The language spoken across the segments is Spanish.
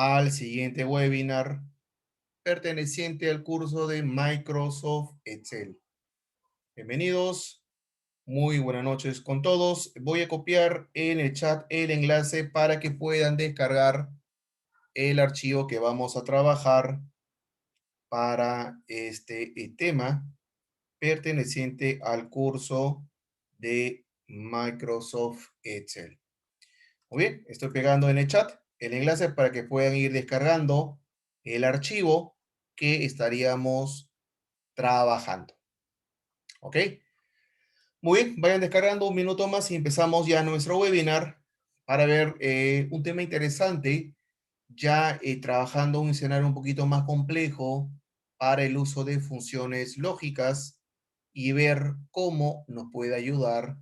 al siguiente webinar perteneciente al curso de Microsoft Excel. Bienvenidos, muy buenas noches con todos. Voy a copiar en el chat el enlace para que puedan descargar el archivo que vamos a trabajar para este tema perteneciente al curso de Microsoft Excel. Muy bien, estoy pegando en el chat el enlace para que puedan ir descargando el archivo que estaríamos trabajando. ¿Ok? Muy bien, vayan descargando un minuto más y empezamos ya nuestro webinar para ver un tema interesante, ya trabajando un escenario un poquito más complejo para el uso de funciones lógicas y ver cómo nos puede ayudar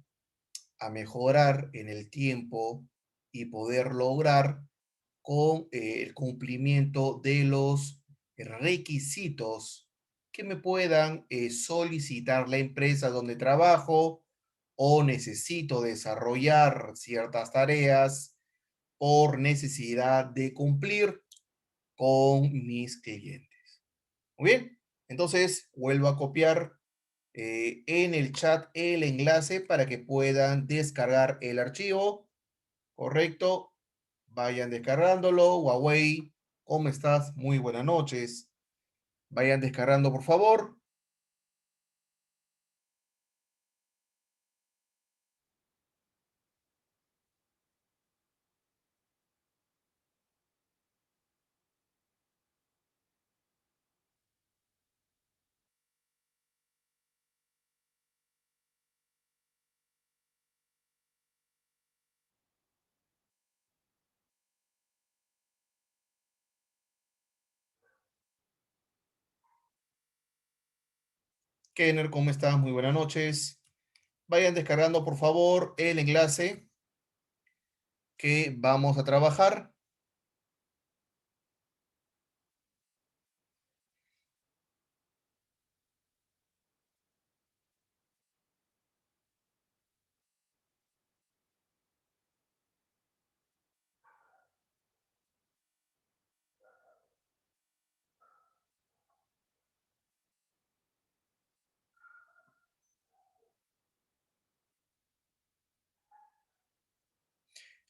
a mejorar en el tiempo y poder lograr con el cumplimiento de los requisitos que me puedan solicitar la empresa donde trabajo o necesito desarrollar ciertas tareas por necesidad de cumplir con mis clientes. Muy bien, entonces vuelvo a copiar en el chat el enlace para que puedan descargar el archivo. Correcto. Vayan descargándolo. Huawei, ¿cómo estás? Muy buenas noches. Vayan descargando, por favor. Kenner, ¿cómo estás? Muy buenas noches. Vayan descargando, por favor, el enlace que vamos a trabajar.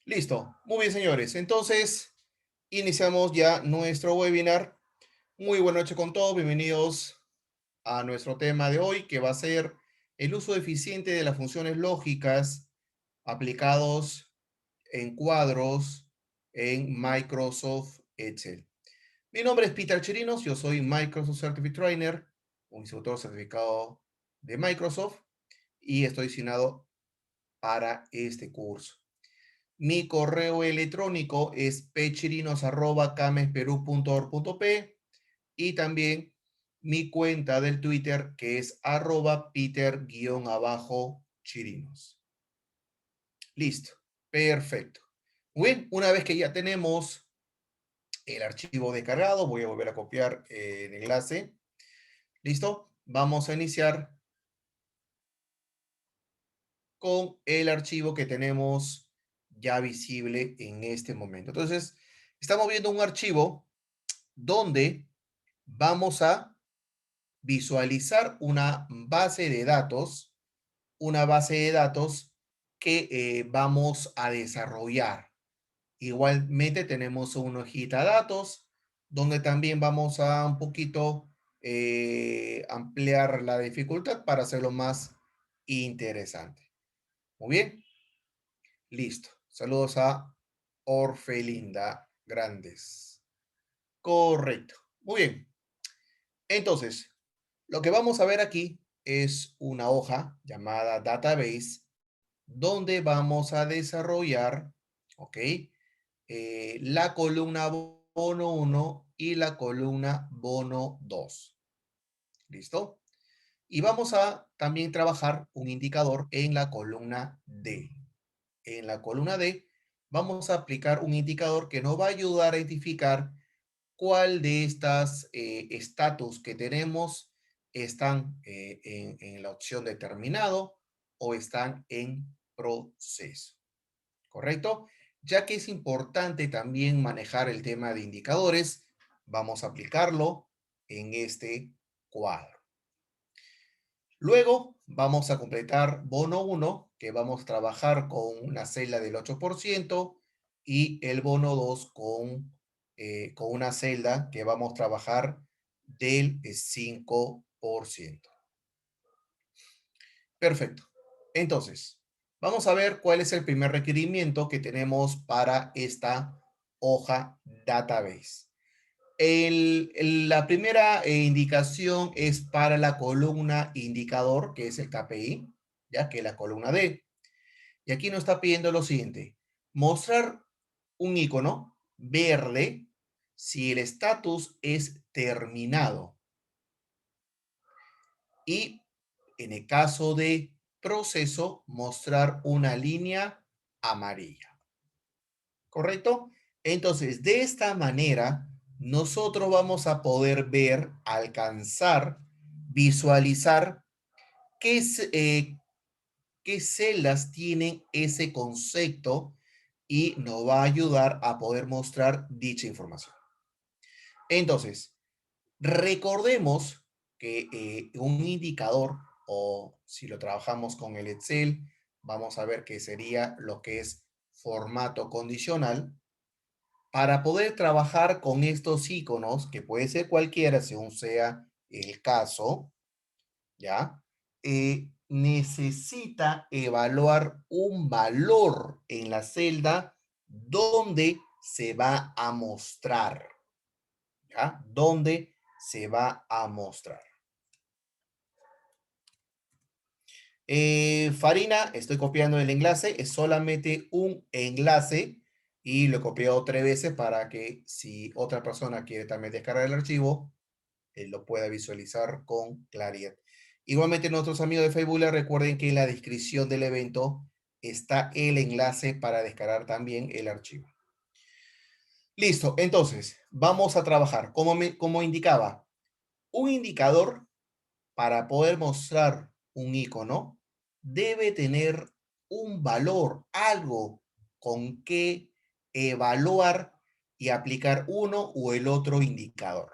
Listo. Muy bien, señores. Entonces, iniciamos ya nuestro webinar. Muy buena noche con todos. Bienvenidos a nuestro tema de hoy, que va a ser el uso eficiente de las funciones lógicas aplicados en cuadros en Microsoft Excel. Mi nombre es Peter Chirinos, yo soy Microsoft Certified Trainer, un instructor certificado de Microsoft y estoy asignado para este curso. Mi correo electrónico es pchirinos@camesperú.org.p y también mi cuenta del Twitter que es @peter_chirinos. Listo, perfecto. Muy bien, una vez que ya tenemos el archivo descargado, voy a volver a copiar el enlace. ¿Listo? Vamos a iniciar con el archivo que tenemos ya visible en este momento. Entonces, estamos viendo un archivo donde vamos a visualizar una base de datos que vamos a desarrollar. Igualmente tenemos una hojita de datos donde también vamos a un poquito ampliar la dificultad para hacerlo más interesante. Muy bien, listo. Saludos a Orfelinda Grandes. Correcto. Muy bien. Entonces, lo que vamos a ver aquí es una hoja llamada database donde vamos a desarrollar, ¿ok? La columna bono 1 y la columna bono 2. ¿Listo? Y vamos a también trabajar un indicador en la columna D. En la columna D vamos a aplicar un indicador que nos va a ayudar a identificar cuál de estas estatus que tenemos están en la opción de terminado o están en proceso. ¿Correcto? ya que es importante también manejar el tema de indicadores, vamos a aplicarlo en este cuadro. Luego vamos a completar bono 1, que vamos a trabajar con una celda del 8% y el bono 2 con una celda que vamos a trabajar del 5%. Perfecto. Entonces, vamos a ver cuál es el primer requerimiento que tenemos para esta hoja database. La primera indicación es para la columna indicador, que es el KPI, ya que es la columna D. Y aquí nos está pidiendo lo siguiente: mostrar un icono verde si el estatus es terminado. Y en el caso de proceso, mostrar una línea amarilla. ¿Correcto? Entonces, de esta manera, nosotros vamos a poder ver, alcanzar, visualizar qué, qué celdas tienen ese concepto y nos va a ayudar a poder mostrar dicha información. Entonces, recordemos que un indicador, o si lo trabajamos con el Excel, vamos a ver que sería lo que es formato condicional. Para poder trabajar con estos iconos, que puede ser cualquiera según sea el caso, ¿ya? Necesita evaluar un valor en la celda donde se va a mostrar, ¿ya? Donde se va a mostrar. Farina, estoy copiando el enlace, es solamente un enlace y lo he copiado 3 veces para que si otra persona quiere también descargar el archivo, lo pueda visualizar con claridad. Igualmente, nuestros amigos de Facebook, les recuerden que en la descripción del evento está el enlace para descargar también el archivo. Listo, entonces vamos a trabajar. Como indicaba, un indicador para poder mostrar un icono debe tener un valor, algo con que evaluar y aplicar uno o el otro indicador.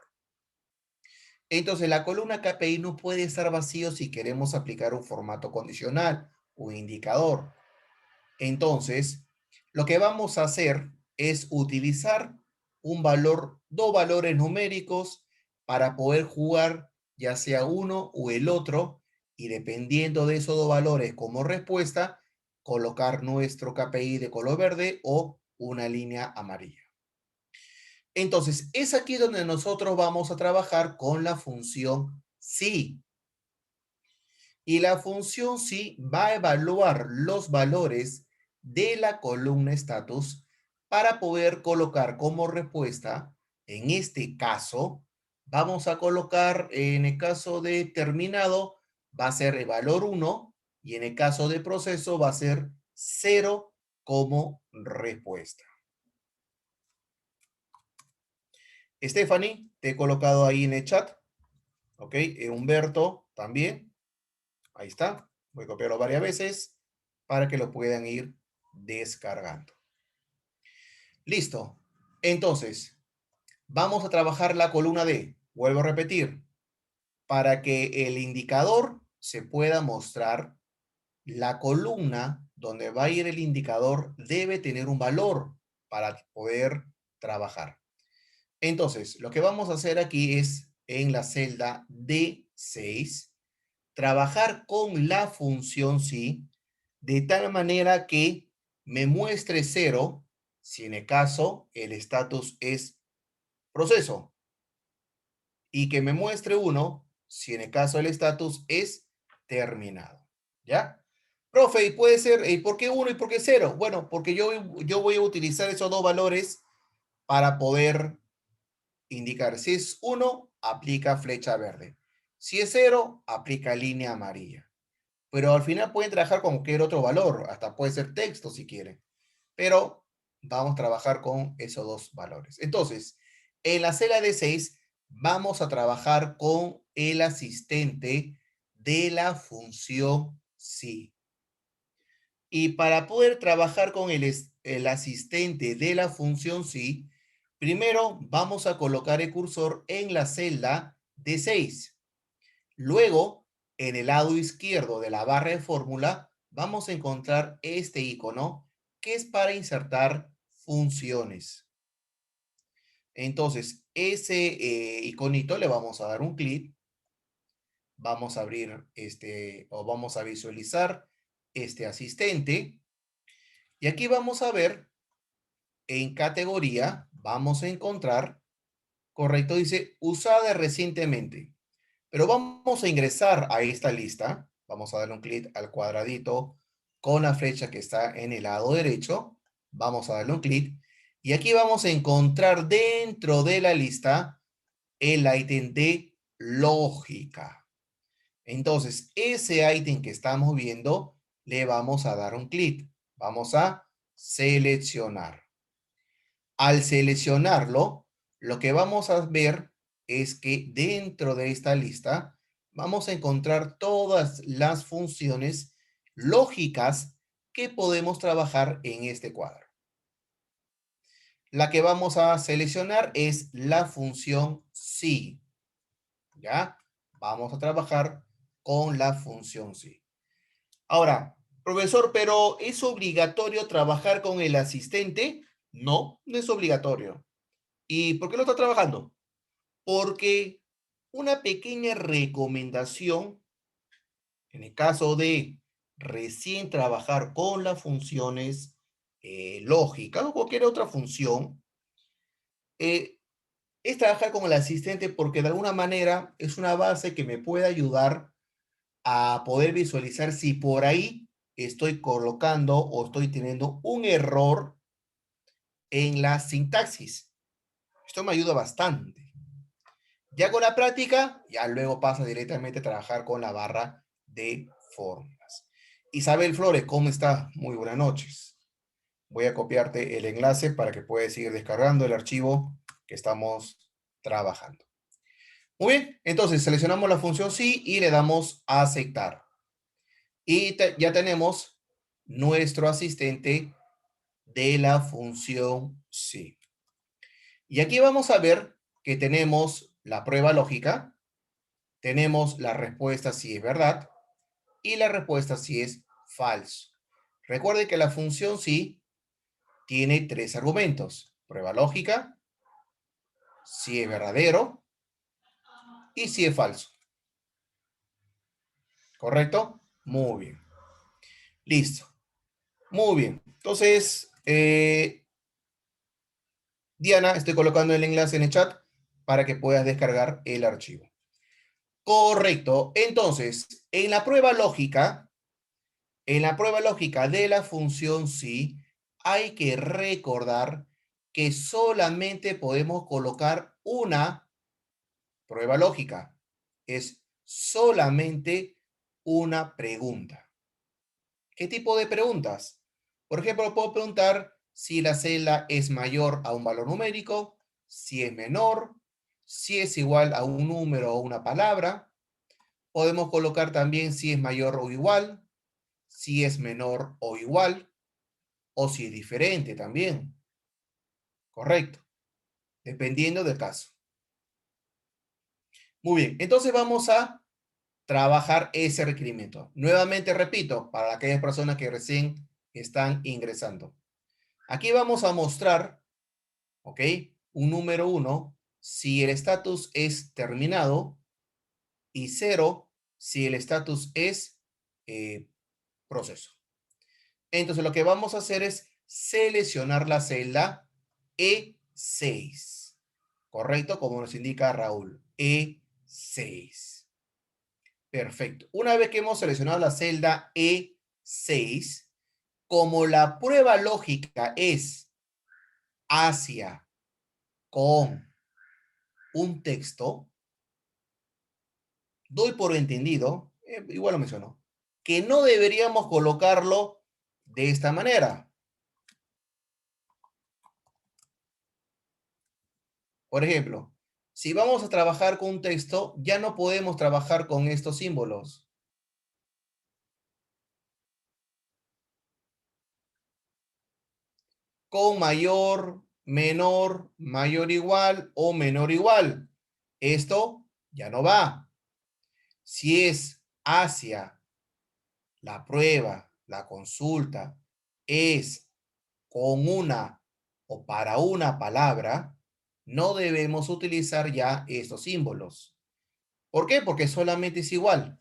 Entonces, la columna KPI no puede estar vacío si queremos aplicar un formato condicional o indicador. Entonces, lo que vamos a hacer es utilizar dos valores numéricos para poder jugar ya sea uno o el otro, y dependiendo de esos dos valores como respuesta, colocar nuestro KPI de color verde o una línea amarilla. Entonces, es aquí donde nosotros vamos a trabajar con la función sí. Y la función sí va a evaluar los valores de la columna status para poder colocar como respuesta. En este caso, vamos a colocar, en el caso de terminado, va a ser el valor 1 y en el caso de proceso va a ser 0 como respuesta. Stephanie, te he colocado ahí en el chat. Ok, Humberto también. Ahí está. Voy a copiarlo varias veces para que lo puedan ir descargando. Listo. Entonces, vamos a trabajar la columna D. Vuelvo a repetir. Para que el indicador se pueda mostrar, la columna donde va a ir el indicador debe tener un valor para poder trabajar. Entonces, lo que vamos a hacer aquí es en la celda D6, trabajar con la función sí, de tal manera que me muestre 0 si en el caso el estatus es proceso, y que me muestre 1 si en el caso el estatus es terminado. ¿Ya? Profe, y puede ser, ¿y por qué 1 y por qué 0? Bueno, porque yo voy a utilizar esos dos valores para poder indicar. Si es 1, aplica flecha verde. Si es 0, aplica línea amarilla. Pero al final pueden trabajar con cualquier otro valor, hasta puede ser texto si quieren, pero vamos a trabajar con esos dos valores. Entonces, en la celda de 6 vamos a trabajar con el asistente de la función sí. Y para poder trabajar con el asistente de la función sí, primero vamos a colocar el cursor en la celda D6. Luego, en el lado izquierdo de la barra de fórmula, vamos a encontrar este icono que es para insertar funciones. Entonces, ese iconito le vamos a dar un clic. Vamos a abrir o vamos a visualizar este asistente. Y aquí vamos a ver en categoría, vamos a encontrar, correcto, dice usada recientemente. Pero vamos a ingresar a esta lista. Vamos a darle un clic al cuadradito con la flecha que está en el lado derecho. Vamos a darle un clic. Y aquí vamos a encontrar dentro de la lista el ítem de lógica. Entonces, ese ítem que estamos viendo, le vamos a dar un clic. Vamos a seleccionar. Al seleccionarlo, lo que vamos a ver es que dentro de esta lista vamos a encontrar todas las funciones lógicas que podemos trabajar en este cuadro. La que vamos a seleccionar es la función sí. ¿Ya? Vamos a trabajar con la función sí. Ahora, profesor, ¿pero es obligatorio trabajar con el asistente? No, no es obligatorio. ¿Y por qué lo está trabajando? Porque una pequeña recomendación, en el caso de recién trabajar con las funciones lógicas o cualquier otra función, eh, es trabajar con el asistente porque de alguna manera es una base que me puede ayudar a poder visualizar si por ahí estoy colocando o estoy teniendo un error en la sintaxis. Esto me ayuda bastante. Ya con la práctica, ya luego pasa directamente a trabajar con la barra de fórmulas. Isabel Flores, ¿cómo está? Muy buenas noches. Voy a copiarte el enlace para que puedas seguir descargando el archivo que estamos trabajando. Muy bien, entonces seleccionamos la función sí y le damos a aceptar. Y ya tenemos nuestro asistente de la función sí. Y aquí vamos a ver que tenemos la prueba lógica, tenemos la respuesta si es verdad y la respuesta si es falso. Recuerde que la función sí tiene tres argumentos: prueba lógica, si es verdadero y si es falso. ¿Correcto? Muy bien. Listo. Muy bien. Entonces, Diana, estoy colocando el enlace en el chat para que puedas descargar el archivo. Correcto. Entonces, en la prueba lógica de la función sí, hay que recordar que solamente podemos colocar una prueba lógica. Es solamente una pregunta. ¿Qué tipo de preguntas? Por ejemplo, puedo preguntar si la celda es mayor a un valor numérico, si es menor, si es igual a un número o una palabra. Podemos colocar también si es mayor o igual, si es menor o igual, o si es diferente también. Correcto. Dependiendo del caso. Muy bien. Entonces vamos a trabajar ese requerimiento. Nuevamente repito, para aquellas personas que recién están ingresando. Aquí vamos a mostrar, ¿ok? Un número 1, si el estatus es terminado, y 0, si el estatus es proceso. Entonces, lo que vamos a hacer es seleccionar la celda E6. ¿Correcto? Como nos indica Raúl. E6. Perfecto. Una vez que hemos seleccionado la celda E6, como la prueba lógica es hacia con un texto, doy por entendido, igual lo menciono, que no deberíamos colocarlo de esta manera. Por ejemplo, si vamos a trabajar con un texto, ya no podemos trabajar con estos símbolos. con mayor, menor, mayor igual o menor igual. Esto ya no va. Si es hacia la prueba, la consulta, es con una o para una palabra, no debemos utilizar ya estos símbolos. ¿Por qué? Porque solamente es igual.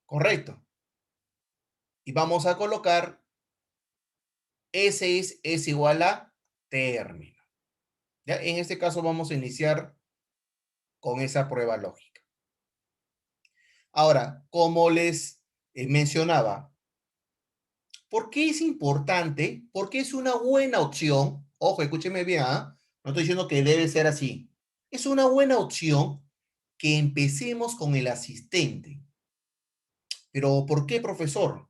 Correcto. Y vamos a colocar ese es igual a término. ¿Ya? En este caso vamos a iniciar con esa prueba lógica. Ahora, como les mencionaba, ¿por qué es importante? Porque es una buena opción. Ojo, escúcheme bien, ¿ah? No estoy diciendo que debe ser así. Es una buena opción que empecemos con el asistente. Pero ¿por qué, profesor?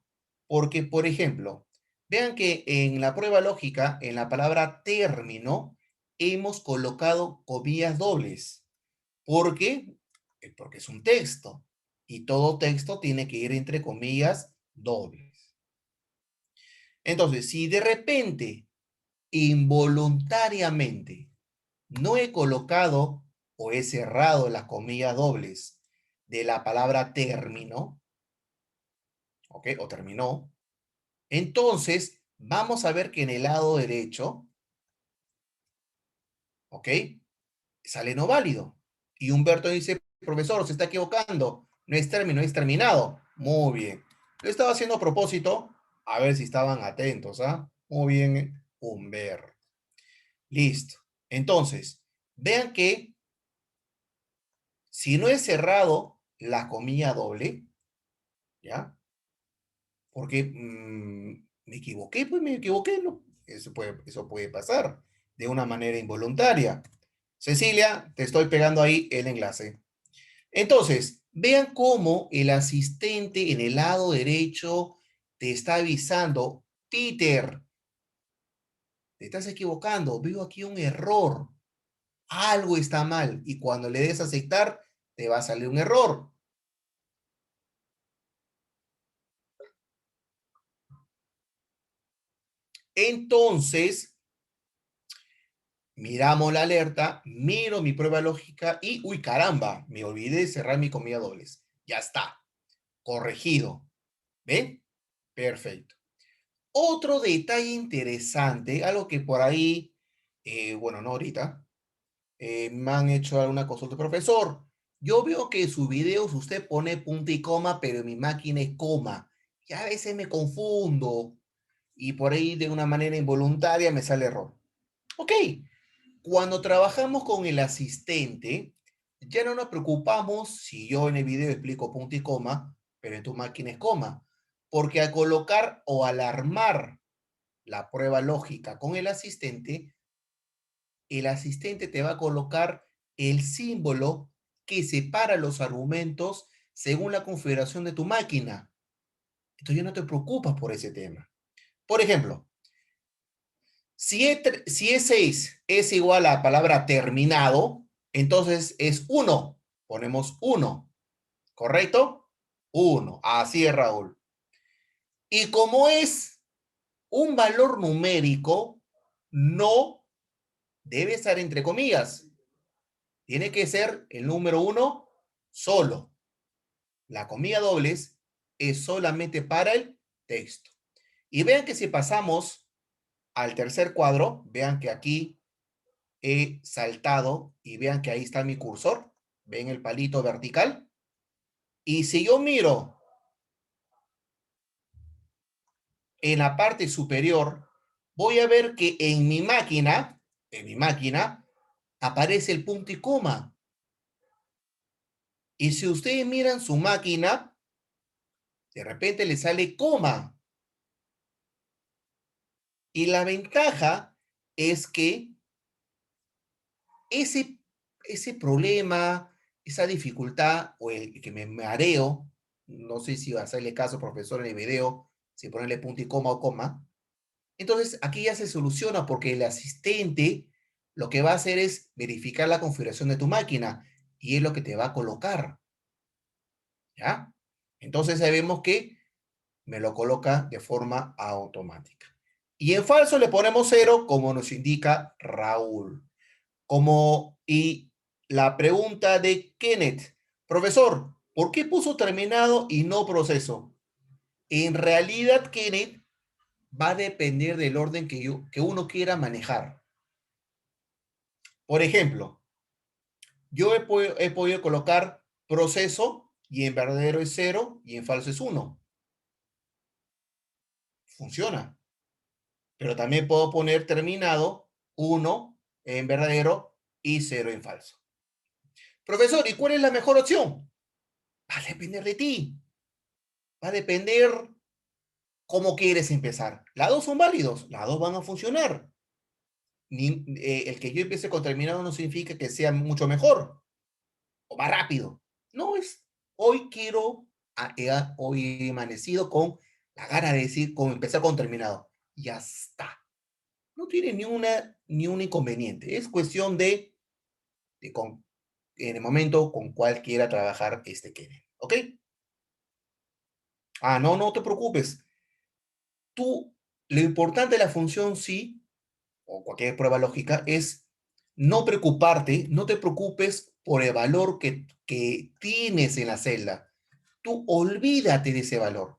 Porque, por ejemplo, vean que en la prueba lógica, en la palabra término, hemos colocado comillas dobles. ¿Por qué? Porque es un texto y todo texto tiene que ir entre comillas dobles. Entonces, si de repente, involuntariamente, no he colocado o he cerrado las comillas dobles de la palabra término, ¿ok? O terminó, entonces vamos a ver que en el lado derecho, ¿ok? Sale no válido. Y Humberto dice, profesor, se está equivocando. No es término, es terminado. Muy bien. Lo estaba haciendo a propósito, a ver si estaban atentos, ¿ah? Muy bien, Humberto. Listo. Entonces, vean que si no he cerrado la comilla doble, ¿ya? Porque me equivoqué, pues me equivoqué, ¿no? Eso puede pasar de una manera involuntaria. Cecilia, te estoy pegando ahí el enlace. Entonces, vean cómo el asistente en el lado derecho te está avisando, Peter, te estás equivocando, veo aquí un error, algo está mal, y cuando le des a aceptar, te va a salir un error. Entonces, miramos la alerta, miro mi prueba lógica y, uy, caramba, me olvidé de cerrar mi comida dobles. Ya está, corregido. ¿Ven? Perfecto. Otro detalle interesante, algo que por ahí, bueno, no ahorita, me han hecho alguna consulta, profesor. Yo veo que en sus videos usted pone punto y coma, pero en mi máquina es coma. Y a veces me confundo y por ahí de una manera involuntaria me sale error. Ok, cuando trabajamos con el asistente, ya no nos preocupamos si yo en el video explico punto y coma, pero en tu máquina es coma. Porque al colocar o al armar la prueba lógica con el asistente te va a colocar el símbolo que separa los argumentos según la configuración de tu máquina. Entonces ya no te preocupas por ese tema. Por ejemplo, si E6 es igual a la palabra terminado, entonces es 1. Ponemos 1. ¿Correcto? 1. Así es, Raúl. Y como es un valor numérico, no debe estar entre comillas. Tiene que ser el número 1 solo. La comilla dobles es solamente para el texto. Y vean que si pasamos al tercer cuadro, vean que aquí he saltado y vean que ahí está mi cursor. Ven el palito vertical. Y si yo miro en la parte superior, voy a ver que en mi máquina, aparece el punto y coma. Y si ustedes miran su máquina, de repente le sale coma. Y la ventaja es que ese, ese problema, esa dificultad o el que me mareo, no sé si va a hacerle caso, profesor, en el video, si ponerle punto y coma o coma. Entonces, aquí ya se soluciona porque el asistente lo que va a hacer es verificar la configuración de tu máquina y es lo que te va a colocar. ¿Ya? Entonces, sabemos que me lo coloca de forma automática. Y en falso le ponemos 0, como nos indica Raúl. Y la pregunta de Kenneth, profesor, ¿por qué puso terminado y no proceso? En realidad, Kenneth, va a depender del orden que uno quiera manejar. Por ejemplo, yo he podido colocar proceso y en verdadero es 0 y en falso es 1. Funciona. Pero también puedo poner terminado 1 en verdadero y 0 en falso. Profesor, ¿y cuál es la mejor opción? Va a depender de ti. Va a depender cómo quieres empezar. Las dos son válidos, las dos van a funcionar. El que yo empiece con terminado no significa que sea mucho mejor o más rápido. No es, hoy quiero, hoy he amanecido con la gana de decir, con empezar con terminado. Ya está. No tiene ni un inconveniente. Es cuestión de en el momento con cual quiera trabajar este Kevin. ¿Ok? Ah, no, no te preocupes. Tú, lo importante de la función sí, o cualquier prueba lógica, es no preocuparte, no te preocupes por el valor que tienes en la celda. Tú olvídate de ese valor.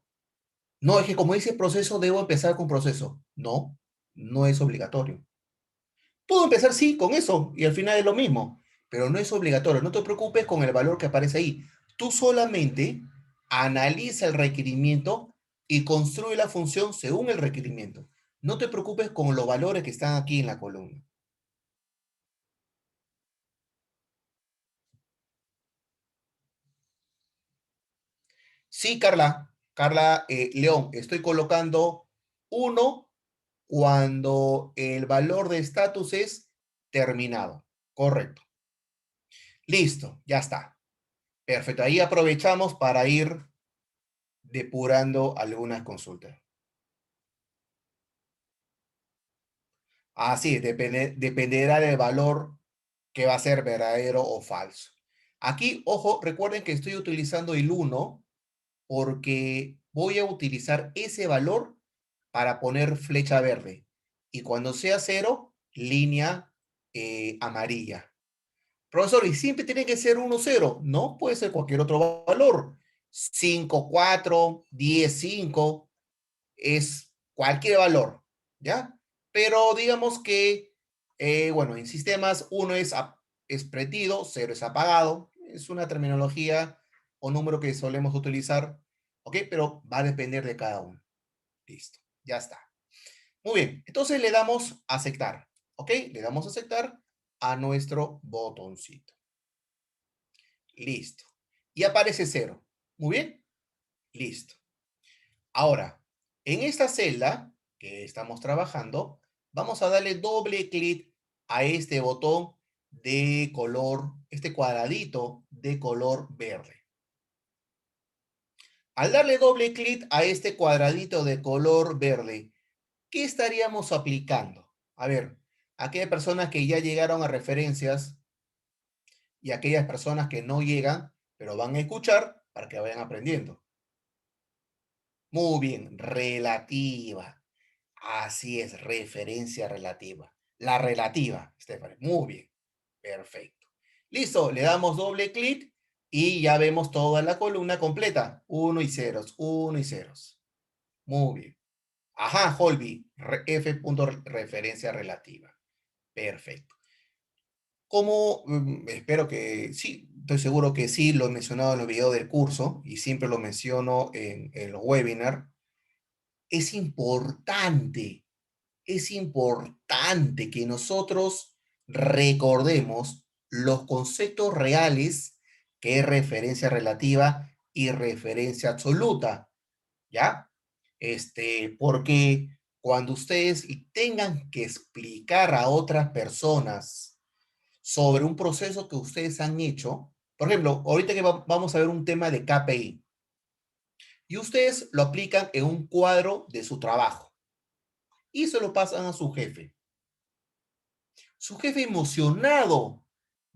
No, es que como dice proceso, debo empezar con proceso. No, no es obligatorio. Puedo empezar, sí, con eso, y al final es lo mismo, pero no es obligatorio. No te preocupes con el valor que aparece ahí. Tú solamente analiza el requerimiento y construye la función según el requerimiento. No te preocupes con los valores que están aquí en la columna. Sí, Carla. Carla León, estoy colocando 1 cuando el valor de estatus es terminado. Correcto. Listo, ya está. Perfecto. Ahí aprovechamos para ir depurando algunas consultas. Así, dependerá del valor que va a ser verdadero o falso. Aquí, ojo, recuerden que estoy utilizando el 1 porque voy a utilizar ese valor para poner flecha verde. Y cuando sea 0, línea amarilla. Profesor, ¿y siempre tiene que ser 1, 0? No, puede ser cualquier otro valor. 5, 4, 10, 5, es cualquier valor, ¿ya? Pero digamos que, bueno, en sistemas 1 es prendido, 0 es apagado. Es una terminología o número que solemos utilizar, ¿ok? Pero va a depender de cada uno. Listo, ya está. Muy bien, entonces le damos aceptar, ¿ok? Le damos aceptar a nuestro botoncito. Listo. Y aparece 0. Muy bien. Listo. Ahora, en esta celda que estamos trabajando, vamos a darle doble clic a este botón de color, este cuadradito de color verde. Al darle doble clic a este cuadradito de color verde, ¿qué estaríamos aplicando? A ver, aquellas personas que ya llegaron a referencias y aquellas personas que no llegan, pero van a escuchar para que vayan aprendiendo. Muy bien, relativa. Así es, referencia relativa. La relativa, Stephanie. Muy bien, perfecto. Listo, le damos doble clic y ya vemos toda la columna completa. 1 y ceros, 1 y ceros. Muy bien. Ajá, Holby, F punto referencia relativa. Perfecto. Como espero que sí, estoy seguro que sí, lo he mencionado en los videos del curso y siempre lo menciono en el webinar, es importante es importante que nosotros recordemos los conceptos reales que es referencia relativa y referencia absoluta, ¿ya? Porque cuando ustedes tengan que explicar a otras personas sobre un proceso que ustedes han hecho, por ejemplo, ahorita que vamos a ver un tema de KPI, y ustedes lo aplican en un cuadro de su trabajo y se lo pasan a su jefe. Su jefe emocionado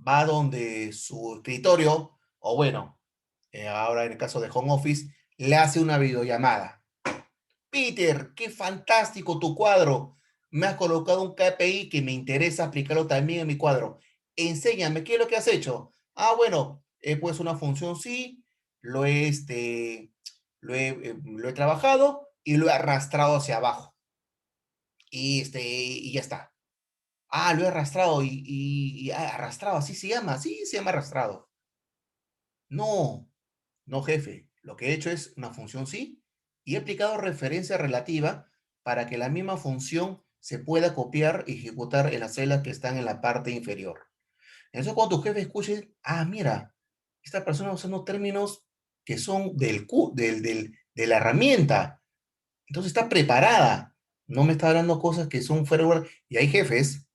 va donde su escritorio, o bueno, ahora en el caso de home office, le hace una videollamada. Peter, qué fantástico tu cuadro. Me has colocado un KPI que me interesa aplicarlo también en mi cuadro. Enséñame, ¿qué es lo que has hecho? Ah, bueno, he puesto una función sí, lo he trabajado y lo he arrastrado hacia abajo. Y ya está. Ah, lo he arrastrado arrastrado, así se llama, sí, se llama arrastrado. No, no, jefe. Lo que he hecho es una función sí y he aplicado referencia relativa para que la misma función se pueda copiar y ejecutar en las celdas que están en la parte inferior. Entonces, cuando tu jefe escuche, ah, mira, esta persona usando términos que son de la herramienta, entonces está preparada, no me está hablando cosas que son fuera de lugar. Y hay jefes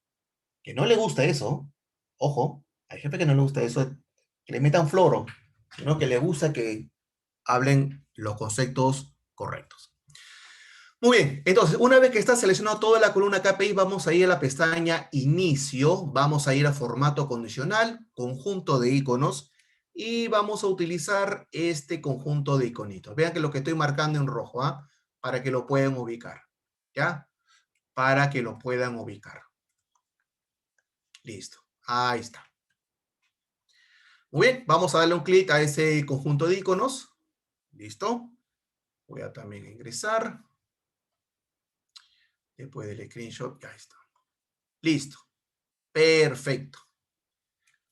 que no le gusta eso, ojo, hay jefes que no le gusta eso, que le metan floro, sino que le gusta que hablen los conceptos correctos. Muy bien, entonces, una vez que está seleccionado toda la columna KPI, vamos a ir a la pestaña Inicio, vamos a ir a Formato Condicional, Conjunto de iconos, y vamos a utilizar este conjunto de iconitos. Vean que lo que estoy marcando en rojo, ¿ah? Para que lo puedan ubicar, ¿ya? Para que lo puedan ubicar. Listo, ahí está. Muy bien, vamos a darle un clic a ese conjunto de iconos. Listo. Voy a también ingresar. Después del screenshot, ya está. Listo. Perfecto.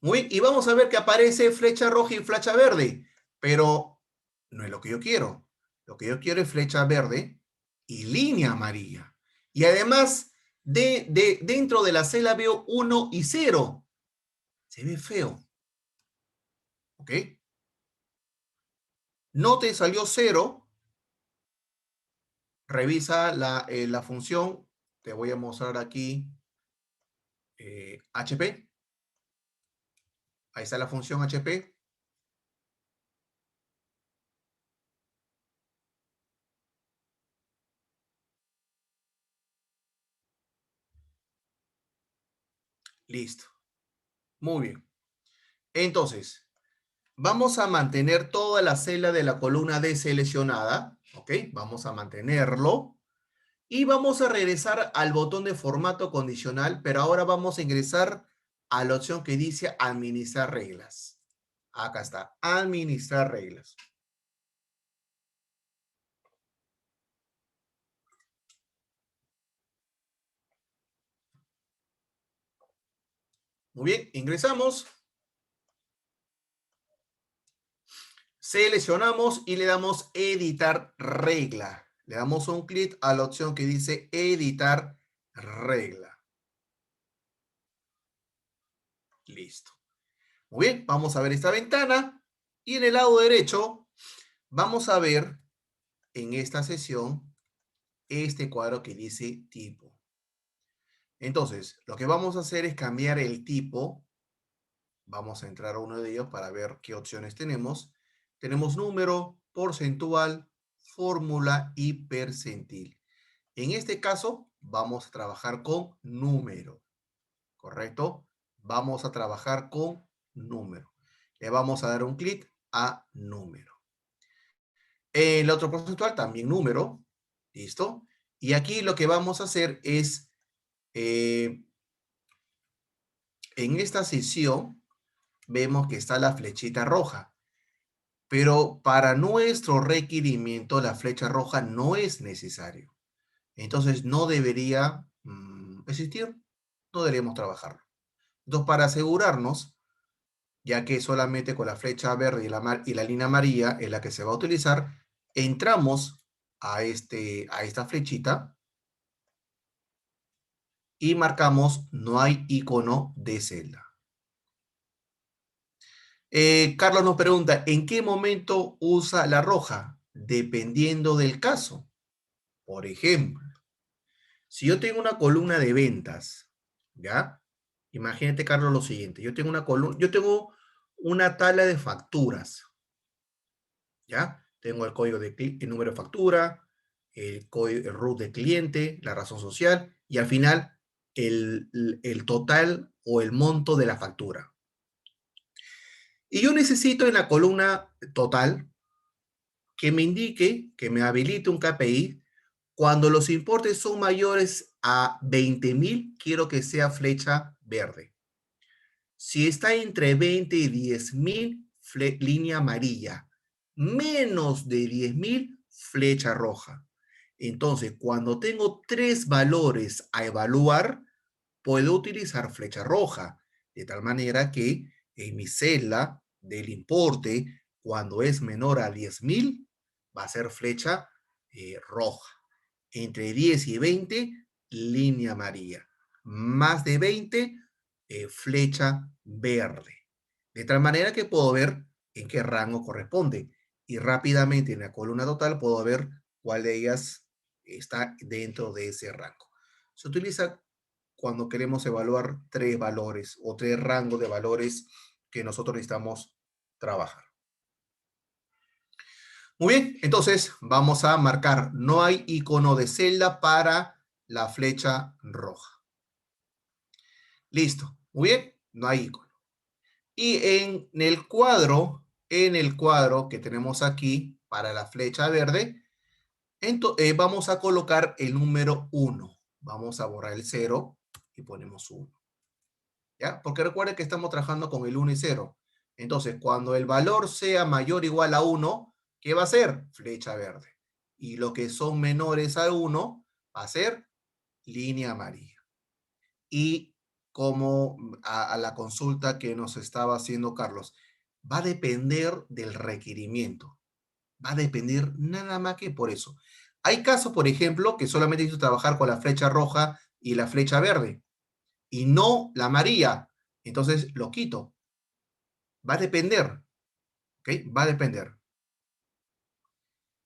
Muy bien, y vamos a ver que aparece flecha roja y flecha verde, pero no es lo que yo quiero. Lo que yo quiero es flecha verde y línea amarilla. Y además, dentro de la celda veo 1 y 0. Se ve feo. ¿Ok? No te salió 0. Revisa la función. Te voy a mostrar aquí HP. Ahí está la función HP. Listo. Muy bien. Entonces, vamos a mantener toda la celda de la columna D seleccionada. ¿Ok? Vamos a mantenerlo. Y vamos a regresar al botón de formato condicional, pero ahora vamos a ingresar a la opción que dice administrar reglas. Acá está, administrar reglas. Muy bien, ingresamos. Seleccionamos y le damos editar regla. Le damos un clic a la opción que dice editar regla. Listo. Muy bien, vamos a ver esta ventana y en el lado derecho vamos a ver en esta sesión este cuadro que dice tipo. Entonces, lo que vamos a hacer es cambiar el tipo. Vamos a entrar a uno de ellos para ver qué opciones tenemos. Tenemos número, porcentual, fórmula y percentil. En este caso, vamos a trabajar con número, ¿correcto? Vamos a trabajar con número. Le vamos a dar un clic a número. El otro porcentual también número, ¿listo? Y aquí lo que vamos a hacer es, en esta sesión, vemos que está la flechita roja. Pero para nuestro requerimiento, la flecha roja no es necesario. Entonces, no debería existir, no deberíamos trabajarlo. Entonces, para asegurarnos, ya que solamente con la flecha verde y la línea amarilla es la que se va a utilizar, entramos a esta flechita y marcamos no hay icono de celda. Carlos nos pregunta, ¿en qué momento usa la roja? Dependiendo del caso. Por ejemplo, si yo tengo una columna de ventas, ¿ya? Imagínate, Carlos, lo siguiente. Yo tengo una tabla de facturas, ¿ya? Tengo el código el número de factura, el root de cliente, la razón social y al final el total o el monto de la factura. Y yo necesito en la columna total que me indique, que me habilite un KPI Cuando los importes son mayores a 20.000, quiero que sea flecha verde. Si está entre 20 y 10.000, línea amarilla. Menos de 10.000, flecha roja. Entonces, cuando tengo tres valores a evaluar, puedo utilizar flecha roja, de tal manera que en mi celda del importe, cuando es menor a 10.000, va a ser flecha roja. Entre 10 y 20, línea amarilla. Más de 20, flecha verde. De tal manera que puedo ver en qué rango corresponde. Y rápidamente en la columna total puedo ver cuál de ellas está dentro de ese rango. Se utiliza cuando queremos evaluar tres valores o tres rangos de valores que nosotros necesitamos trabajar. Muy bien, entonces vamos a marcar. No hay icono de celda para la flecha roja. Listo. Muy bien, no hay icono. Y en el cuadro que tenemos aquí para la flecha verde, vamos a colocar el número 1. Vamos a borrar el 0 y ponemos 1. ¿Ya? Porque recuerden que estamos trabajando con el 1 y 0. Entonces, cuando el valor sea mayor o igual a 1, ¿qué va a ser? Flecha verde. Y lo que son menores a 1 va a ser línea amarilla. Y como a la consulta que nos estaba haciendo Carlos, va a depender del requerimiento. Va a depender nada más que por eso. Hay casos, por ejemplo, que solamente necesito trabajar con la flecha roja y la flecha verde y no la amarilla. Entonces lo quito. Va a depender. ¿Ok? Va a depender.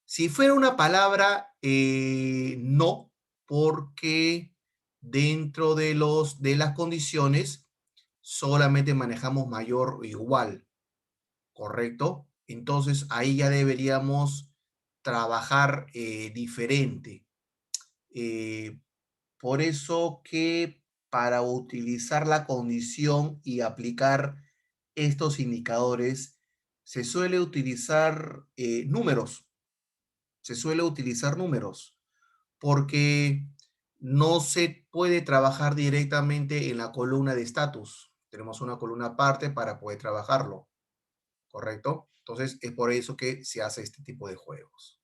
Si fuera una palabra, no, porque dentro de las condiciones solamente manejamos mayor o igual, ¿correcto? Entonces ahí ya deberíamos trabajar diferente. Eh, por eso que para utilizar la condición y aplicar estos indicadores, se suele utilizar números. Se suele utilizar números porque no se puede trabajar directamente en la columna de estatus. Tenemos una columna aparte para poder trabajarlo, ¿correcto? Entonces, es por eso que se hace este tipo de juegos.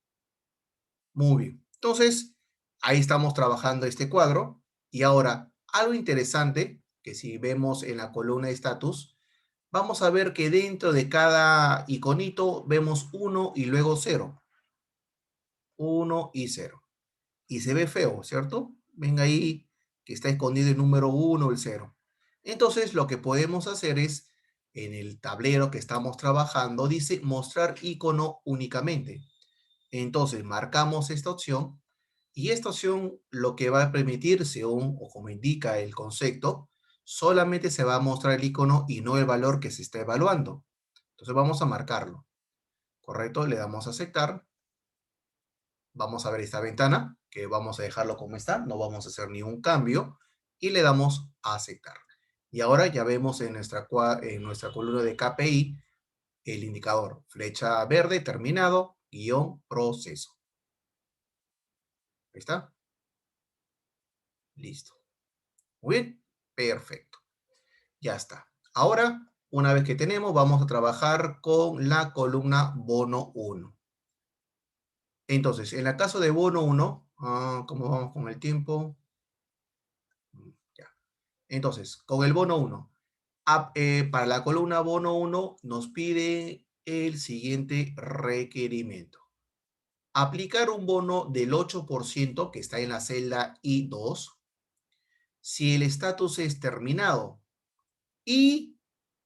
Muy bien. Entonces, ahí estamos trabajando este cuadro. Y ahora, algo interesante, que si vemos en la columna de estatus, vamos a ver que dentro de cada iconito vemos 1 y luego 0. 1 y 0. Y se ve feo, ¿cierto? Ven ahí que está escondido el número 1 o el 0. Entonces, lo que podemos hacer es, en el tablero que estamos trabajando, dice mostrar icono únicamente. Entonces, marcamos esta opción y esta opción lo que va a permitir, según o como indica el concepto, solamente se va a mostrar el icono y no el valor que se está evaluando. Entonces, vamos a marcarlo. ¿Correcto? Le damos a aceptar. Vamos a ver esta ventana, que vamos a dejarlo como está, no vamos a hacer ningún cambio, y le damos a aceptar. Y ahora ya vemos en nuestra columna de KPI el indicador flecha verde terminado, guión proceso. Ahí está. Listo. Muy bien. Perfecto. Ya está. Ahora, una vez que tenemos, vamos a trabajar con la columna bono 1. Entonces, en el caso de bono 1, ¿cómo vamos con el tiempo? Ya. Entonces, con el bono 1, para la columna bono 1 nos pide el siguiente requerimiento. Aplicar un bono del 8% que está en la celda I2 si el estatus es terminado y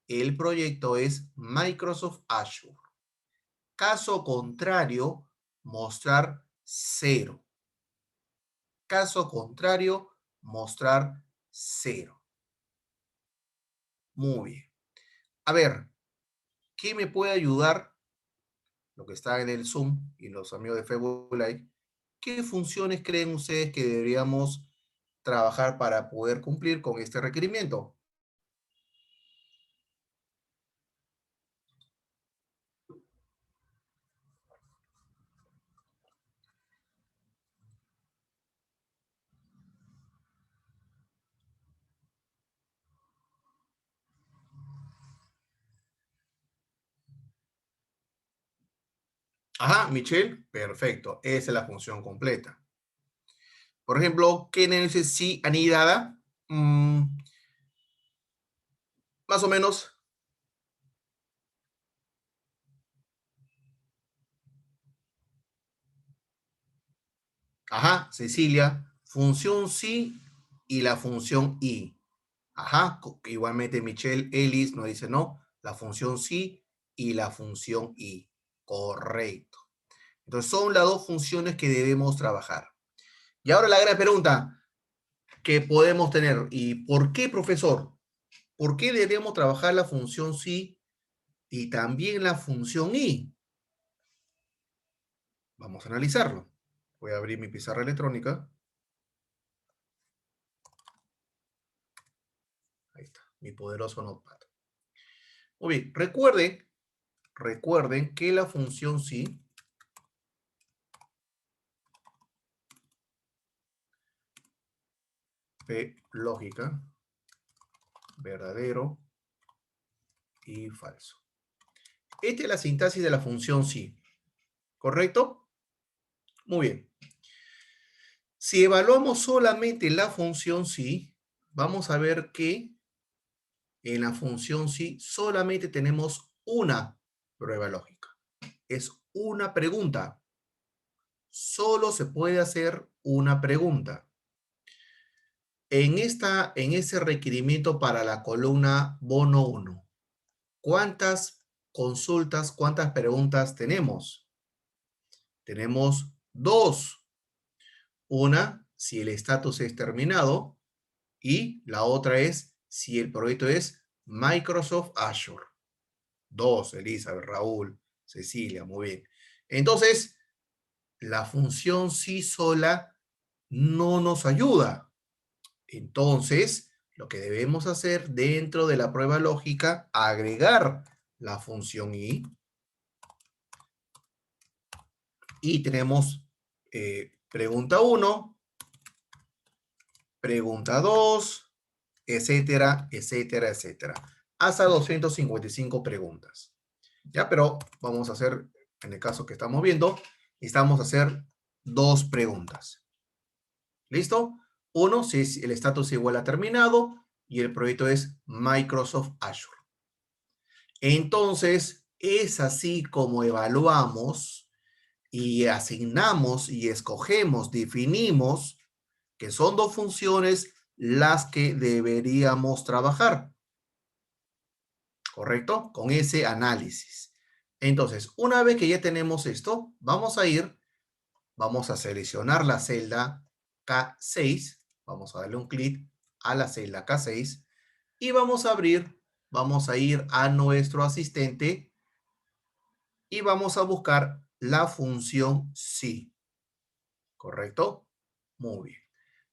el proyecto es Microsoft Azure. Caso contrario, mostrar 0. Caso contrario, mostrar 0. Muy bien. A ver, ¿qué me puede ayudar? Lo que está en el Zoom y los amigos de Facebook Live. ¿Qué funciones creen ustedes que deberíamos trabajar para poder cumplir con este requerimiento? Ajá, Michelle, perfecto. Esa es la función completa. Por ejemplo, ¿qué dice sí anidada? Más o menos. Ajá, Cecilia, función sí y la función y. Ajá, igualmente Michelle Ellis nos dice no, la función sí y la función y. Correcto. Entonces son las dos funciones que debemos trabajar. Y ahora la gran pregunta que podemos tener, ¿y por qué, profesor? ¿Por qué debemos trabajar la función sí y también la función y? Vamos a analizarlo. Voy a abrir mi pizarra electrónica. Ahí está, mi poderoso notepad. Muy bien, recuerden que la función sí P lógica, verdadero y falso. Esta es la sintaxis de la función sí, ¿correcto? Muy bien. Si evaluamos solamente la función sí, vamos a ver que en la función sí solamente tenemos una prueba lógica. Es una pregunta. Solo se puede hacer una pregunta. En ese requerimiento para la columna bono 1, ¿cuántas consultas, cuántas preguntas tenemos? Tenemos dos. Una, si el estatus es terminado, y la otra es si el proyecto es Microsoft Azure. Dos, Elizabeth, Raúl, Cecilia, muy bien. Entonces, la función sí sola no nos ayuda. Entonces, lo que debemos hacer dentro de la prueba lógica, agregar la función y tenemos pregunta 1, pregunta 2, etcétera, etcétera, etcétera. Hasta 255 preguntas. Ya, pero vamos a hacer, en el caso que estamos viendo, necesitamos hacer dos preguntas. ¿Listo? Uno, si el estatus igual a terminado y el proyecto es Microsoft Azure. Entonces, es así como evaluamos y asignamos y escogemos, definimos que son dos funciones las que deberíamos trabajar. ¿Correcto? Con ese análisis. Entonces, una vez que ya tenemos esto, vamos a seleccionar la celda K6, vamos a darle un clic a la celda K6 y vamos a ir a nuestro asistente y vamos a buscar la función sí. ¿Correcto? Muy bien.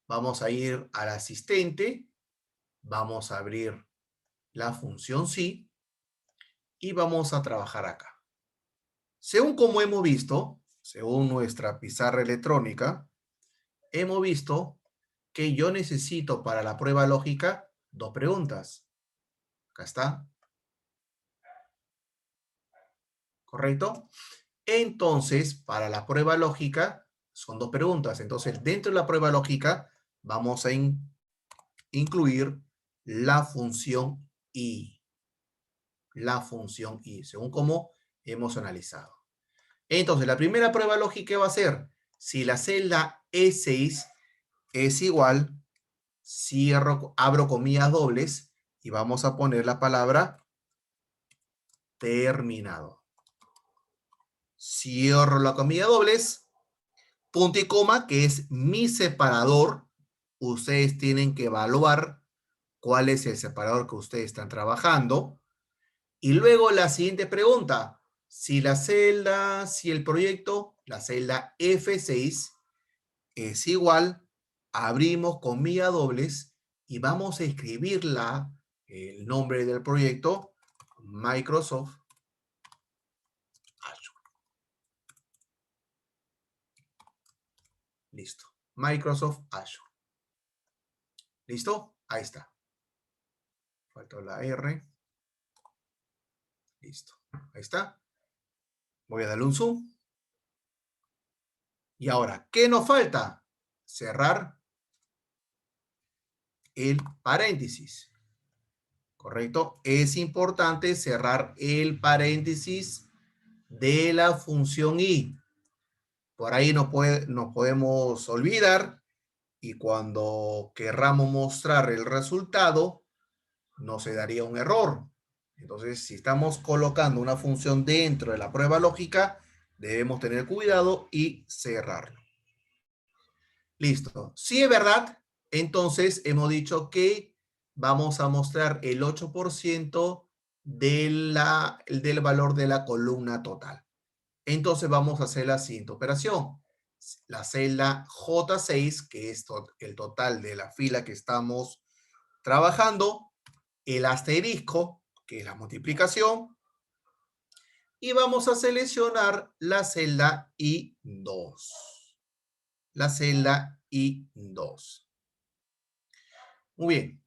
Vamos a ir al asistente, vamos a abrir la función sí y vamos a trabajar acá. Según como hemos visto, según nuestra pizarra electrónica, hemos visto que yo necesito para la prueba lógica dos preguntas. Acá está. ¿Correcto? Entonces, para la prueba lógica son dos preguntas. Entonces, dentro de la prueba lógica vamos a incluir la función y. La función y, según como hemos analizado. Entonces, la primera prueba lógica va a ser si la celda E6 es igual, cierro, abro comillas dobles y vamos a poner la palabra terminado. Cierro la comilla dobles, punto y coma, que es mi separador. Ustedes tienen que evaluar cuál es el separador que ustedes están trabajando. Y luego la siguiente pregunta, si el proyecto, la celda F6 es igual, abrimos comillas dobles y vamos a escribir el nombre del proyecto, Microsoft Azure. Listo. Microsoft Azure. ¿Listo? Ahí está. Faltó la R. Listo. Ahí está. Voy a darle un zoom. Y ahora, ¿qué nos falta? Cerrar el paréntesis. ¿Correcto? Es importante cerrar el paréntesis de la función i. Por ahí nos podemos olvidar y cuando querramos mostrar el resultado, no se daría un error. Entonces, si estamos colocando una función dentro de la prueba lógica, debemos tener cuidado y cerrarlo. Listo. Si es verdad, entonces hemos dicho que vamos a mostrar el 8% del valor de la columna total. Entonces vamos a hacer la siguiente operación. La celda J6, que es el total de la fila que estamos trabajando, el asterisco, que es la multiplicación, y vamos a seleccionar la celda I2. La celda I2. Muy bien.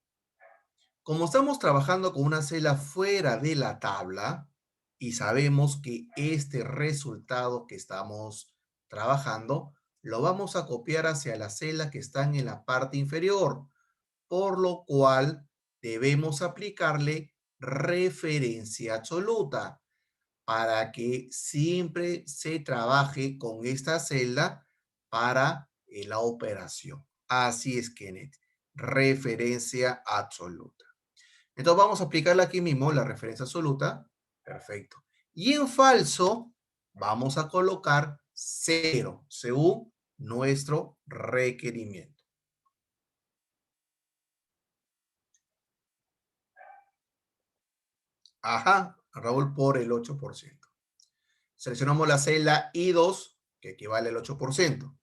Como estamos trabajando con una celda fuera de la tabla y sabemos que este resultado que estamos trabajando lo vamos a copiar hacia las celdas que están en la parte inferior, por lo cual debemos aplicarle referencia absoluta para que siempre se trabaje con esta celda para la operación. Así es, Kenneth. Referencia absoluta. Entonces vamos a aplicarle aquí mismo la referencia absoluta. Perfecto. Y en falso vamos a colocar 0 según nuestro requerimiento. Ajá, Raúl, por el 8%. Seleccionamos la celda I2, que equivale al 8%.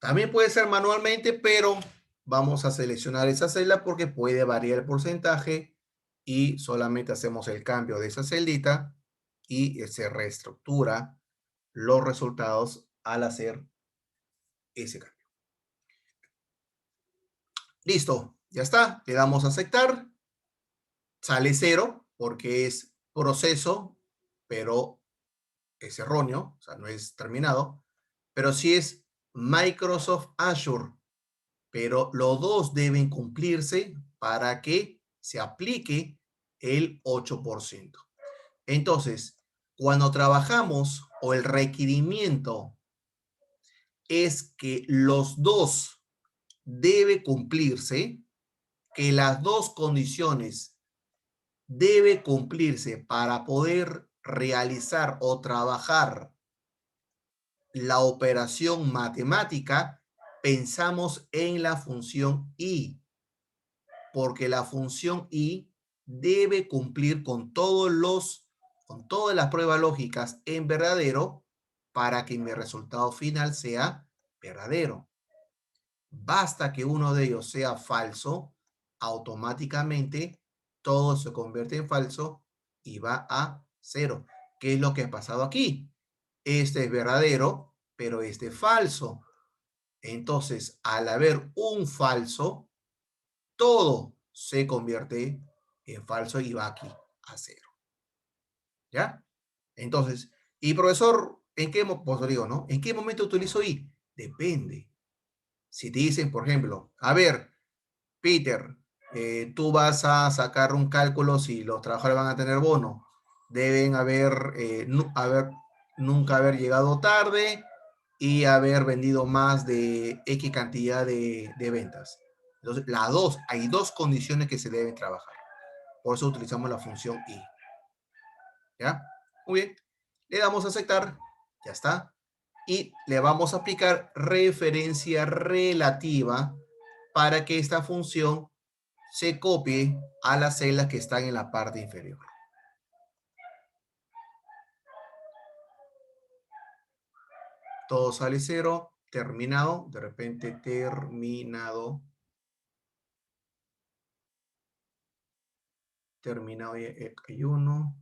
También puede ser manualmente, pero vamos a seleccionar esa celda porque puede variar el porcentaje y solamente hacemos el cambio de esa celdita y se reestructura los resultados al hacer ese cambio. Listo, ya está. Le damos a aceptar. Sale 0 porque es proceso, pero es erróneo, o sea, no es terminado. Pero sí es Microsoft Azure, pero los dos deben cumplirse para que se aplique el 8%. Entonces, cuando trabajamos o el requerimiento es que los dos debe cumplirse, que las dos condiciones debe cumplirse para poder realizar o trabajar la operación matemática, pensamos en la función i, porque la función i debe cumplir con todas las pruebas lógicas en verdadero para que mi resultado final sea verdadero. Basta que uno de ellos sea falso, automáticamente todo se convierte en falso y va a 0. ¿Qué es lo que ha pasado aquí? Este es verdadero, pero este es falso. Entonces, al haber un falso, todo se convierte en falso y va aquí a 0. ¿Ya? Entonces, y profesor, pues digo, ¿no? ¿En qué momento utilizo i? Depende. Si te dicen, por ejemplo, a ver, Peter, tú vas a sacar un cálculo si los trabajadores van a tener bono. Deben nunca haber llegado tarde y haber vendido más de X cantidad de ventas. Entonces, hay dos condiciones que se deben trabajar. Por eso utilizamos la función i. ¿Ya? Muy bien. Le damos a aceptar. Ya está. Y le vamos a aplicar referencia relativa para que esta función se copie a las celdas que están en la parte inferior. Todo sale 0, terminado, de repente terminado y 1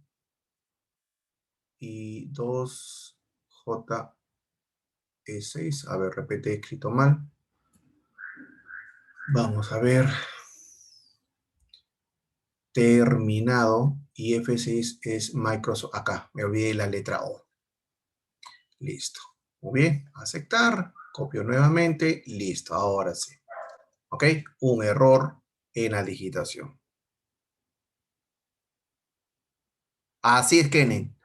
y 2 J6, a ver, repite escrito mal. Vamos a ver. Terminado y F6 es Microsoft. Acá, me olvidé la letra O. Listo. Muy bien, aceptar, copio nuevamente, listo, ahora sí. ¿Ok? Un error en la digitación. Así es, Kenen.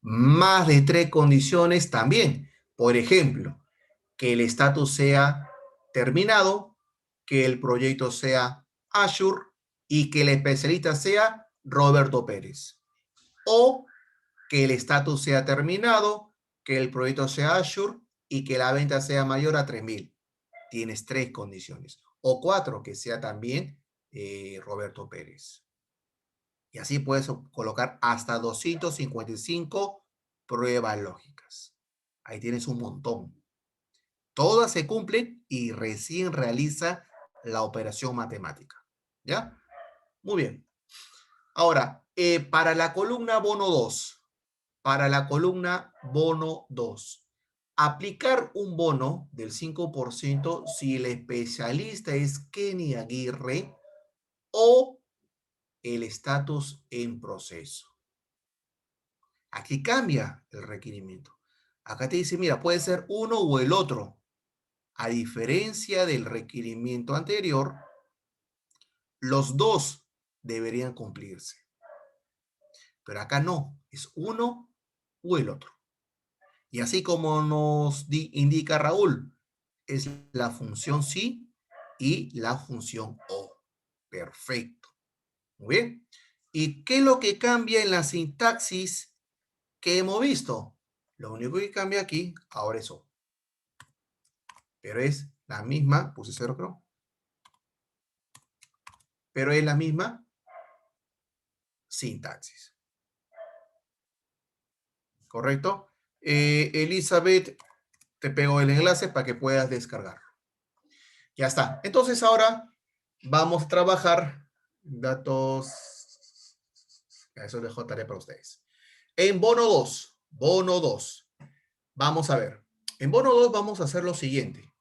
Más de 3 condiciones también. Por ejemplo, que el estatus sea terminado, que el proyecto sea Azure y que el especialista sea Roberto Pérez. O que el estatus sea terminado, que el proyecto sea Azure y que la venta sea mayor a 3.000. Tienes 3 condiciones. O 4, que sea también Roberto Pérez. Y así puedes colocar hasta 255 pruebas lógicas. Ahí tienes un montón. Todas se cumplen y recién realiza la operación matemática. ¿Ya? Muy bien. Ahora, para la columna bono 2, aplicar un bono del 5% si el especialista es Kenny Aguirre o el estatus en proceso. Aquí cambia el requerimiento. Acá te dice, mira, puede ser uno o el otro. A diferencia del requerimiento anterior, los dos deberían cumplirse. Pero acá no, es uno o el otro. Y así como nos indica Raúl, es la función sí y la función o. Perfecto. Muy bien. ¿Y qué es lo que cambia en la sintaxis que hemos visto? Lo único que cambia aquí, ahora es o. Pero es la misma, puse cero creo, pero es la misma sintaxis. ¿Correcto? Elizabeth, te pego el enlace para que puedas descargarlo. Ya está. Entonces ahora vamos a trabajar datos. Eso dejo tarea para ustedes. En bono 2, vamos a ver. En bono 2 vamos a hacer lo siguiente.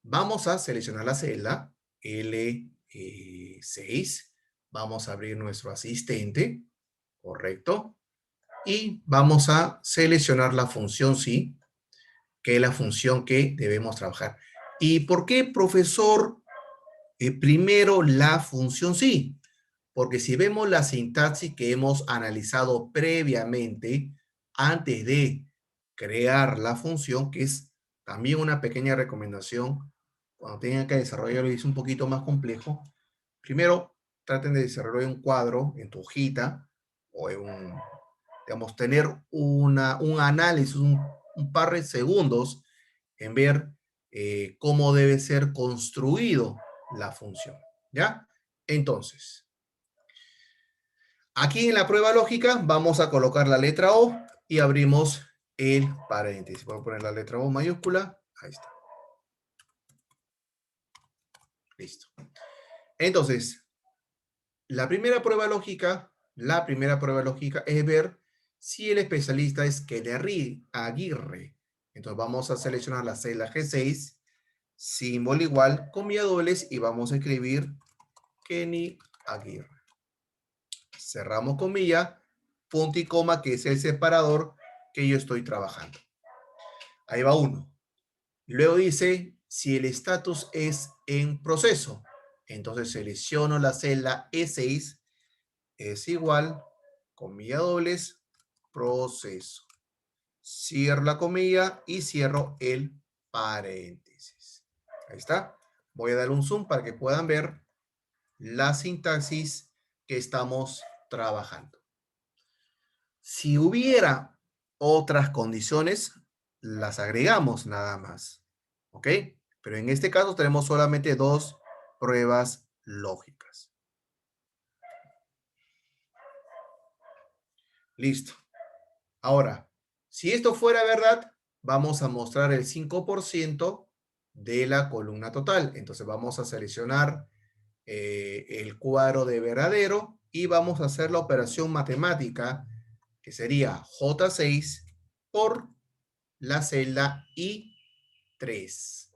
Vamos a seleccionar la celda L6. Vamos a abrir nuestro asistente. Correcto. Y vamos a seleccionar la función sí, que es la función que debemos trabajar. ¿Y por qué, profesor, primero la función sí? Porque si vemos la sintaxis que hemos analizado previamente, antes de crear la función, que es también una pequeña recomendación, cuando tengan que desarrollarlo y es un poquito más complejo, primero traten de desarrollar un cuadro en tu hojita o en un, digamos, tener un análisis, un par de segundos en ver cómo debe ser construido la función, ¿ya? Entonces, aquí en la prueba lógica vamos a colocar la letra O y abrimos el paréntesis. Voy a poner la letra O mayúscula. Ahí está. Listo. Entonces, la primera prueba lógica es ver si el especialista es Kenny Aguirre. Entonces vamos a seleccionar la celda G6, símbolo igual, comillas dobles y vamos a escribir Kenny Aguirre. Cerramos comilla, punto y coma, que es el separador que yo estoy trabajando. Ahí va uno. Luego dice, si el estatus es en proceso, entonces selecciono la celda E6, es igual, comilla dobles, proceso. Cierro la comilla y cierro el paréntesis. Ahí está. Voy a dar un zoom para que puedan ver la sintaxis que estamos trabajando. Si hubiera otras condiciones, las agregamos nada más. ¿Ok? Pero en este caso tenemos solamente 2 pruebas lógicas. Listo. Ahora, si esto fuera verdad, vamos a mostrar el 5% de la columna total. Entonces vamos a seleccionar el cuadro de verdadero y vamos a hacer la operación matemática que sería J6 por la celda I3.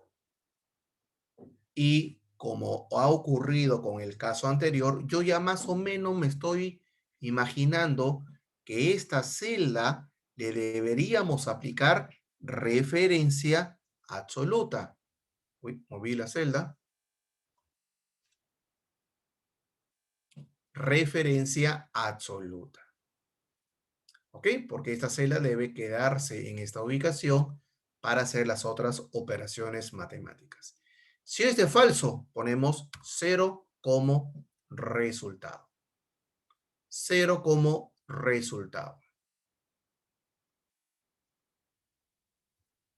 Y como ha ocurrido con el caso anterior, yo ya más o menos me estoy imaginando que esta celda le deberíamos aplicar referencia absoluta. Uy, moví la celda. Referencia absoluta. ¿Ok? Porque esta celda debe quedarse en esta ubicación para hacer las otras operaciones matemáticas. Si es de falso, ponemos 0 como resultado. 0 como resultado.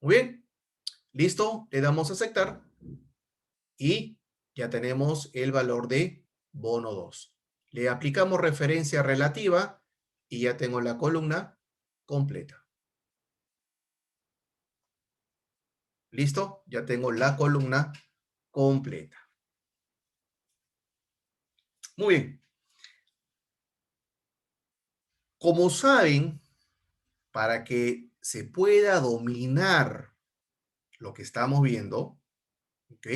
Muy bien. Listo. Le damos a aceptar. Y ya tenemos el valor de bono 2. Le aplicamos referencia relativa y ya tengo la columna completa. ¿Listo? Ya tengo la columna completa. Muy bien. Como saben, para que se pueda dominar lo que estamos viendo, ¿ok?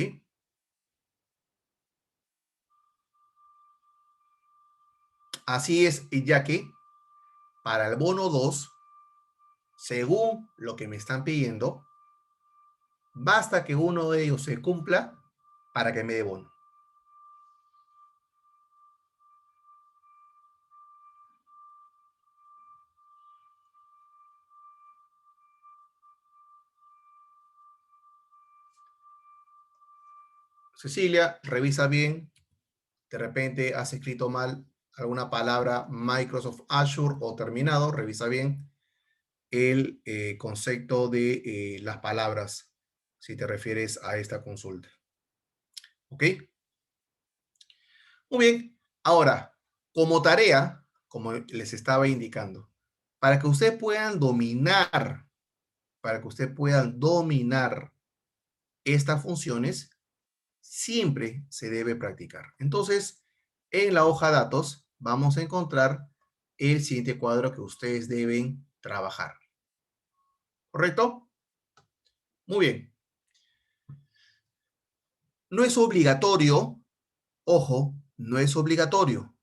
Así es, ya que para el bono 2, según lo que me están pidiendo, basta que uno de ellos se cumpla para que me dé bono. Cecilia, revisa bien. De repente has escrito mal alguna palabra Microsoft Azure o terminado. Revisa bien el concepto de las palabras si te refieres a esta consulta. ¿Ok? Muy bien. Ahora, como tarea, como les estaba indicando, para que ustedes puedan dominar, estas funciones, siempre se debe practicar. Entonces, en la hoja datos vamos a encontrar el siguiente cuadro que ustedes deben trabajar. ¿Correcto? Muy bien. No es obligatorio, ojo, no es obligatorio.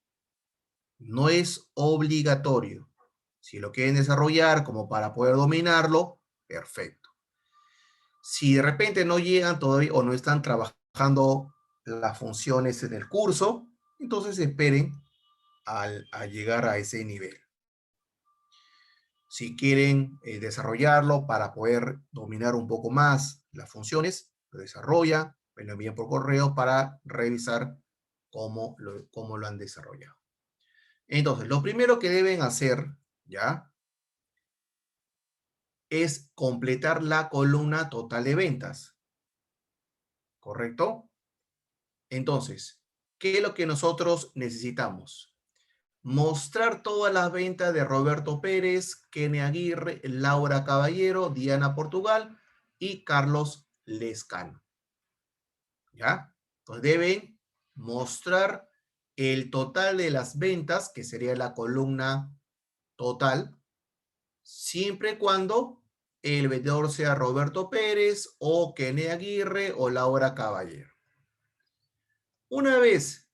No es obligatorio. Si lo quieren desarrollar como para poder dominarlo, perfecto. Si de repente no llegan todavía o no están trabajando las funciones en el curso, entonces esperen a llegar a ese nivel. Si quieren desarrollarlo para poder dominar un poco más las funciones, lo desarrolla, me lo envían por correo para revisar cómo lo han desarrollado. Entonces, lo primero que deben hacer, ¿ya? Es completar la columna total de ventas. ¿Correcto? Entonces, ¿qué es lo que nosotros necesitamos? Mostrar todas las ventas de Roberto Pérez, Kenny Aguirre, Laura Caballero, Diana Portugal y Carlos Lescano. ¿Ya? Entonces deben mostrar el total de las ventas, que sería la columna total, siempre y cuando el vendedor sea Roberto Pérez o Kenny Aguirre o Laura Caballero. Una vez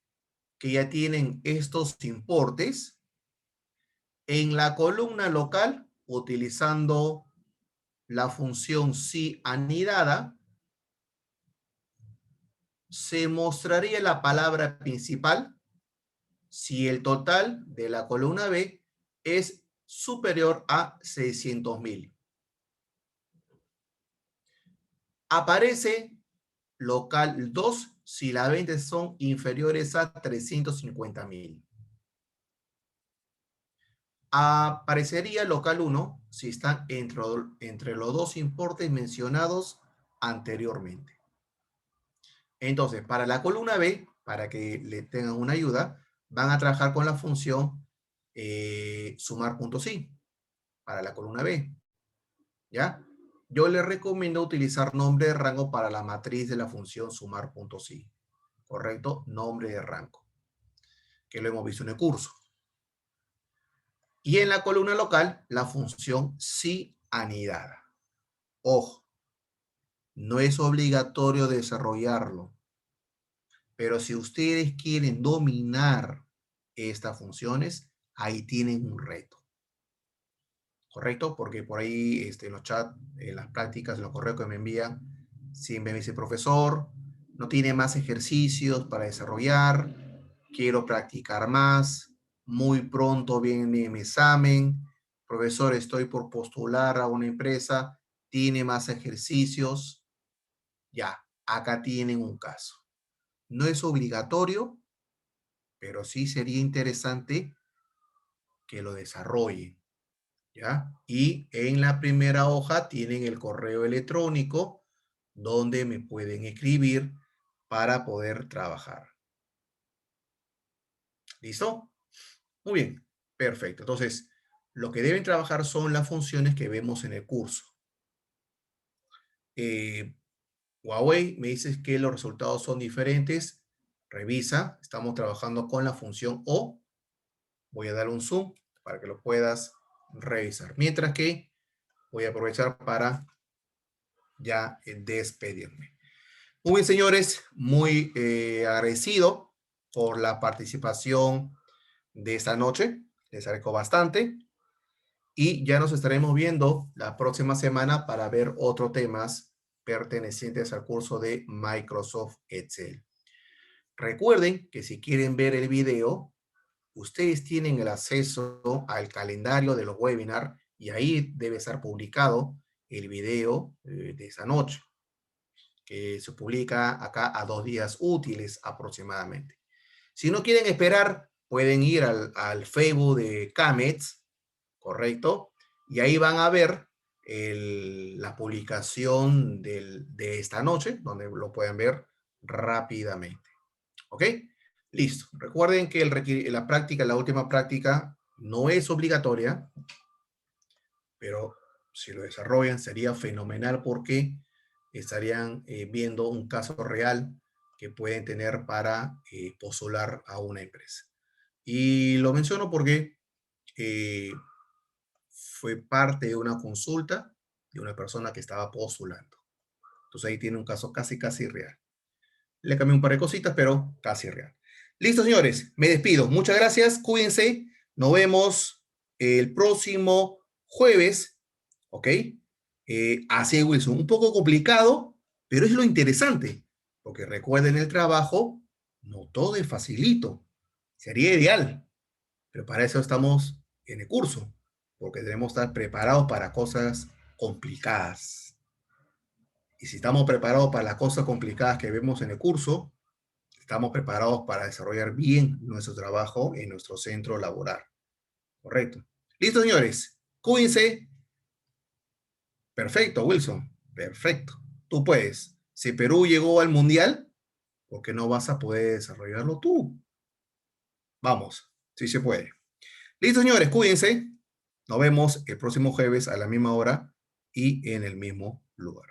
que ya tienen estos importes, en la columna local, utilizando la función si anidada, se mostraría la palabra principal si el total de la columna B es superior a 600,000. Aparece local 2 si las ventas son inferiores a 350,000. Aparecería local 1 si están entre los dos importes mencionados anteriormente. Entonces, para la columna B, para que le tengan una ayuda, van a trabajar con la función sumar.si para la columna B. ¿Ya? Yo les recomiendo utilizar nombre de rango para la matriz de la función sumar.si. ¿Correcto? Nombre de rango, que lo hemos visto en el curso. Y en la columna local, la función si anidada. Ojo, no es obligatorio desarrollarlo, pero si ustedes quieren dominar estas funciones, ahí tienen un reto. ¿correcto? Porque por ahí en los chats, en las prácticas, en los correos que me envían, siempre me dice, profesor, no tiene más ejercicios para desarrollar, quiero practicar más, muy pronto viene mi examen, profesor, estoy por postular a una empresa, tiene más ejercicios, ya, acá tienen un caso. No es obligatorio, pero sí sería interesante que lo desarrollen, ¿ya? Y en la primera hoja tienen el correo electrónico donde me pueden escribir para poder trabajar. ¿Listo? Muy bien, perfecto. Entonces, lo que deben trabajar son las funciones que vemos en el curso. Huawei, me dices que los resultados son diferentes. Revisa, estamos trabajando con la función O. Voy a dar un zoom para que lo puedas revisar. Mientras que voy a aprovechar para ya despedirme. Muy bien, señores, muy agradecido por la participación de esta noche. Les agradezco bastante. Y ya nos estaremos viendo la próxima semana para ver otros temas pertenecientes al curso de Microsoft Excel. Recuerden que si quieren ver el video, ustedes tienen el acceso al calendario de los webinars y ahí debe estar publicado el video de esa noche, que se publica acá a 2 días útiles aproximadamente. Si no quieren esperar, pueden ir al Facebook de Camets, ¿correcto? Y ahí van a ver la publicación de esta noche, donde lo pueden ver rápidamente. ¿Ok? Listo. Recuerden que la práctica, la última práctica, no es obligatoria, pero si lo desarrollan sería fenomenal porque estarían viendo un caso real que pueden tener para postular a una empresa. Y lo menciono porque fue parte de una consulta de una persona que estaba postulando. Entonces ahí tiene un caso casi, casi real. Le cambié un par de cositas, pero casi real. Listo, señores. Me despido. Muchas gracias. Cuídense. Nos vemos el próximo jueves. ¿Ok? Así, Wilson. Un poco complicado, pero es lo interesante. Porque recuerden el trabajo, no todo es facilito. Sería ideal. Pero para eso estamos en el curso. Porque debemos estar preparados para cosas complicadas. Y si estamos preparados para las cosas complicadas que vemos en el curso, estamos preparados para desarrollar bien nuestro trabajo en nuestro centro laboral. Correcto. Listo, señores. Cuídense. Perfecto, Wilson. Perfecto. Tú puedes. Si Perú llegó al Mundial, ¿por qué no vas a poder desarrollarlo tú? Vamos, sí se puede. Listo, señores. Cuídense. Nos vemos el próximo jueves a la misma hora y en el mismo lugar.